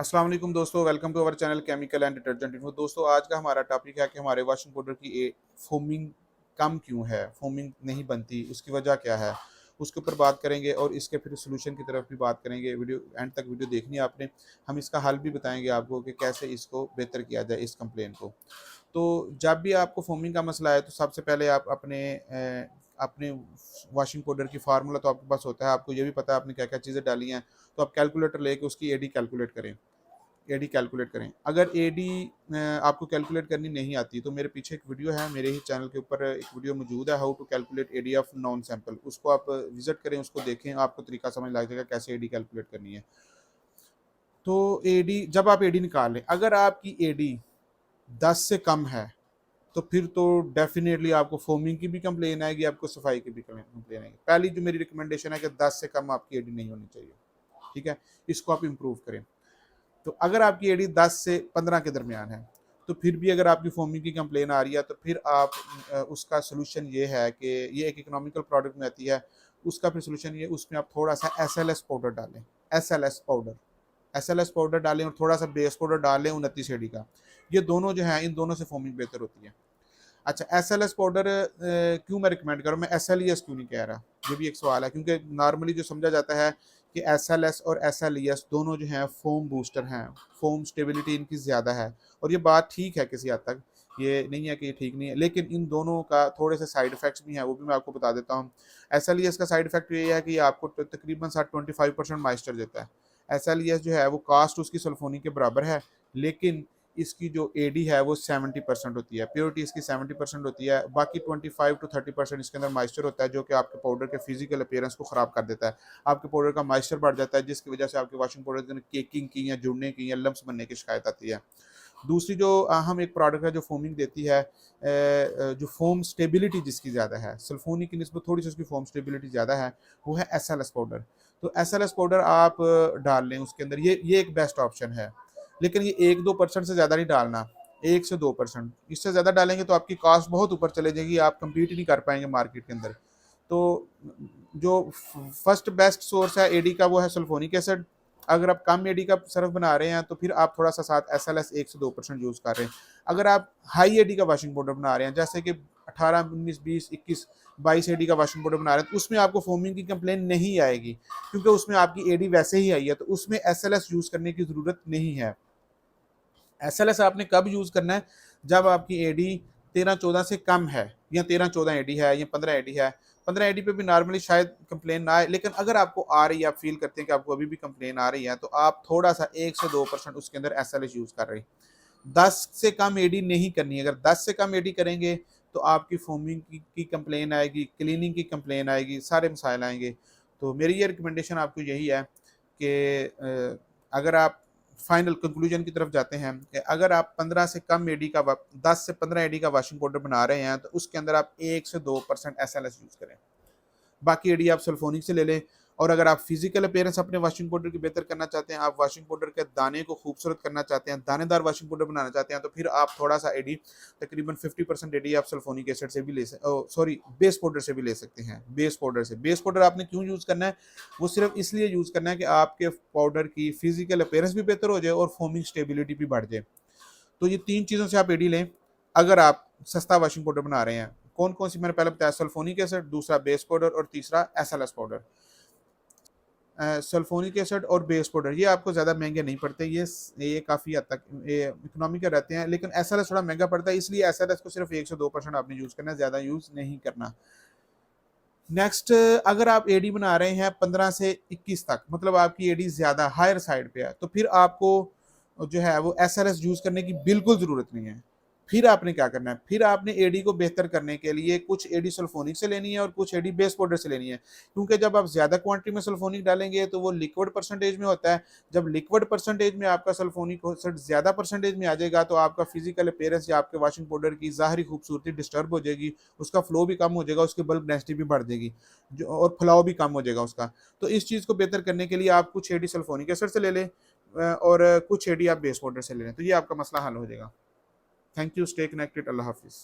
अस्सलाम वालेकुम दोस्तों, welcome to our channel chemical and detergent info. दोस्तों आज का हमारा टॉपिक है कि हमारे वॉशिंग पाउडर की फोमिंग कम क्यों है, फोमिंग नहीं बनती, उसकी वजह क्या है, उसके ऊपर बात करेंगे और इसके फिर सोल्यूशन की तरफ भी बात करेंगे। वीडियो एंड तक वीडियो देखनी है आपने। हम इसका हल भी बताएंगे आपको कि कैसे इसको बेहतर किया जाए इस कंप्लेन को। तो जब भी आपको फोमिंग का मसला है तो सबसे पहले आप अपने वॉशिंग पाउडर की फार्मूला तो आपके पास होता है, आपको ये भी पता है आपने क्या क्या चीज़ें डाली हैं। तो आप कैलकुलेटर लेके उसकी एडी कैलकुलेट करें। एडी कैलकुलेट करें। अगर एडी आपको कैलकुलेट करनी नहीं आती तो मेरे पीछे एक वीडियो है, मेरे ही चैनल के ऊपर एक वीडियो मौजूद है, how to calculate AD of non sample. उसको आप विजिट करें, उसको देखें, आपको तरीका समझ लग जाएगा कैसे एडी कैलकुलेट करनी है। तो एडी जब आप एडी निकाल लें, अगर आपकी एडी 10 से कम है तो फिर तो डेफिनेटली आपको फोमिंग की भी कंप्लेन आएगी, आपको सफाई की भी कंप्लेन आएगी। पहली जो मेरी रिकमेंडेशन है कि 10 से कम आपकी एडी नहीं होनी चाहिए। ठीक है, इसको आप इम्प्रूव करें। तो अगर आपकी एडी 10 से 15 के दरमियान है तो फिर भी अगर आपकी फोमिंग की कंप्लेन आ रही है तो फिर आप उसका सोल्यूशन ये है कि ये एक इकोनॉमिकल प्रोडक्ट में आती है। उसका फिर सोल्यूशन ये, उसमें आप थोड़ा सा SLS पाउडर डालें। एस एल एस पाउडर डालें और थोड़ा सा बेस पाउडर डाल लें 29 एडी का। ये दोनों जो है, इन दोनों से फोमिंग बेहतर होती है। अच्छा, SLS पाउडर क्यों मैं रिकमेंड करूँ, मैं SLES क्यों नहीं कह रहा, ये भी एक सवाल है। क्योंकि नॉर्मली जो समझा जाता है कि SLS और SLES दोनों जो हैं फोम बूस्टर हैं, फोम स्टेबिलिटी इनकी ज़्यादा है। और ये बात ठीक है किसी हद तक, ये नहीं है कि ये ठीक नहीं है, लेकिन इन दोनों का थोड़े से साइड इफेक्ट्स भी हैं, वो भी मैं आपको बता देता हूँ। SLES का साइड इफेक्ट ये है कि ये आपको तकरीबन 25% मॉइस्चर देता है। SLES जो है वो कास्ट उसकी सल्फोनी के बराबर है, लेकिन इसकी जो एडी है वो 70% होती है, प्योरिटी इसकी 70% होती है। बाकी 25 to 30% इसके अंदर मॉइस्चर होता है, जो कि आपके पाउडर के फिजिकल अपीयरेंस को ख़राब कर देता है। आपके पाउडर का मॉइस्चर बढ़ जाता है, जिसकी वजह से आपके वॉशिंग पाउडर के अंदर केकिंग की या जुड़ने की या लम्स बनने की शिकायत आती है। दूसरी जो अहम एक प्रोडक्ट है जो फोमिंग देती है, जो फोम स्टेबिलिटी जिसकी ज़्यादा है, सल्फोनी की निस्बत थोड़ी सी उसकी फोम स्टेबिलिटी ज़्यादा है, वो है SLS पाउडर। तो SLS पाउडर आप डाल लें उसके अंदर, ये एक बेस्ट ऑप्शन है। लेकिन ये 1-2% से ज़्यादा नहीं डालना, 1 से 2%। इससे ज़्यादा डालेंगे तो आपकी कॉस्ट बहुत ऊपर चले जाएगी, आप कम्पीट ही नहीं कर पाएंगे मार्केट के अंदर। तो जो फर्स्ट बेस्ट सोर्स है एडी का वो है सल्फोनिक एसिड। अगर आप कम एडी का सर्फ बना रहे हैं तो फिर आप थोड़ा सा साथ SLS 1 से 2% यूज़ कर रहे हैं। अगर आप हाई एडी का वॉशिंग पाउडर बना रहे हैं, जैसे कि 18, 19, 20, 21, 22 एडी का वॉशिंग पाउडर बना रहे हैं, तो उसमें आपको फोमिंग की कंप्लेन नहीं आएगी, क्योंकि उसमें आपकी एडी वैसे ही आई है, तो उसमें SLS यूज़ करने की ज़रूरत नहीं है। SLS आपने कब यूज़ करना है, जब आपकी एडी 13-14 से कम है, या 13-14 एडी है, या 15 एडी है। 15 एडी पे भी नॉर्मली शायद कंप्लेन ना आए, लेकिन अगर आपको आ रही है, आप फील करते हैं कि आपको अभी भी कंप्लेन आ रही है, तो आप थोड़ा सा 1 से 2% उसके अंदर SLS यूज़ कर रहे हैं। 10 से कम एडी नहीं करनी है। अगर 10 से कम एडी करेंगे तो आपकी फोमिंग की कंप्लेन आएगी, क्लीनिंग की कंप्लेन आएगी, सारे मसाइल आएंगे। तो मेरी ये रिकमेंडेशन आपको यही है कि अगर आप फाइनल कंक्लूजन की तरफ जाते हैं कि अगर आप 15 से कम एडी का 10 से 15 एडी का वॉशिंग पाउडर बना रहे हैं तो उसके अंदर आप 1 से 2% SLS यूज़ करें। बाकी एडी आप सल्फोनिक से ले लें। और अगर आप फिजिकल अपीयरेंस अपने वॉशिंग पाउडर की बेहतर करना चाहते हैं, आप वॉशिंग पाउडर के दाने को खूबसूरत करना चाहते हैं, दानेदार वॉशिंग पाउडर बनाना चाहते हैं, तो फिर आप थोड़ा सा एडी, तकरीबन 50% एडी आप सल्फोनिक एसिड से भी सॉरी बेस पाउडर से भी ले सकते हैं। बेस पाउडर आपने क्यों यूज़ करना है, वो सिर्फ इसलिए यूज़ करना है कि आपके पाउडर की फिजिकल अपीयरेंस भी बेहतर हो जाए और फोमिंग स्टेबिलिटी भी बढ़ जाए। तो ये 3 चीज़ों से आप एडी लें अगर आप सस्ता वॉशिंग पाउडर बना रहे हैं। कौन कौन सी मैंने पहले बताया, सल्फोनिक एसिड, दूसरा बेस पाउडर और तीसरा SLS पाउडर। सल्फोनिक एसिड और बेस पाउडर ये आपको ज़्यादा महंगे नहीं पड़ते, ये काफ़ी हद तक ये इकोनॉमिकल रहते हैं, लेकिन SLS थोड़ा महंगा पड़ता है, इसलिए SLS को सिर्फ 1 से 2% आपने यूज़ करना है, ज़्यादा यूज़ नहीं करना। नेक्स्ट, अगर आप एडी बना रहे हैं 15 से 21 तक, मतलब आपकी एडी ज़्यादा हायर साइड पे है, तो फिर आपको जो है वो SLS यूज़ करने की बिल्कुल ज़रूरत नहीं है। फिर आपने क्या करना है, फिर आपने एडी को बेहतर करने के लिए कुछ एडी सल्फोनिक से लेनी है और कुछ एडी बेस पाउडर से लेनी है। क्योंकि जब आप ज़्यादा क्वांटिटी में सल्फोनिक डालेंगे तो वो लिक्विड परसेंटेज में होता है। जब लिक्विड परसेंटेज में आपका सल्फोनिक एसिड ज़्यादा परसेंटेज में आ जाएगा तो आपका फिजिकल अपीयरेंस या आपके वॉशिंग पाउडर की ज़ाहरी खूबसूरती डिस्टर्ब हो जाएगी, उसका फ्लो भी कम हो जाएगा, उसकी बल्क डेंसिटी भी बढ़ जाएगी, जो और फैलाव भी कम हो जाएगा उसका। तो इस चीज़ को बेहतर करने के लिए आप कुछ एडी सल्फोनिक एसिड से ले लें और कुछ एडी आप बेस पाउडर से ले लें, तो ये आपका मसला हल हो जाएगा। थैंक यू, स्टे कनेक्टेड, अल्लाह हाफिज़।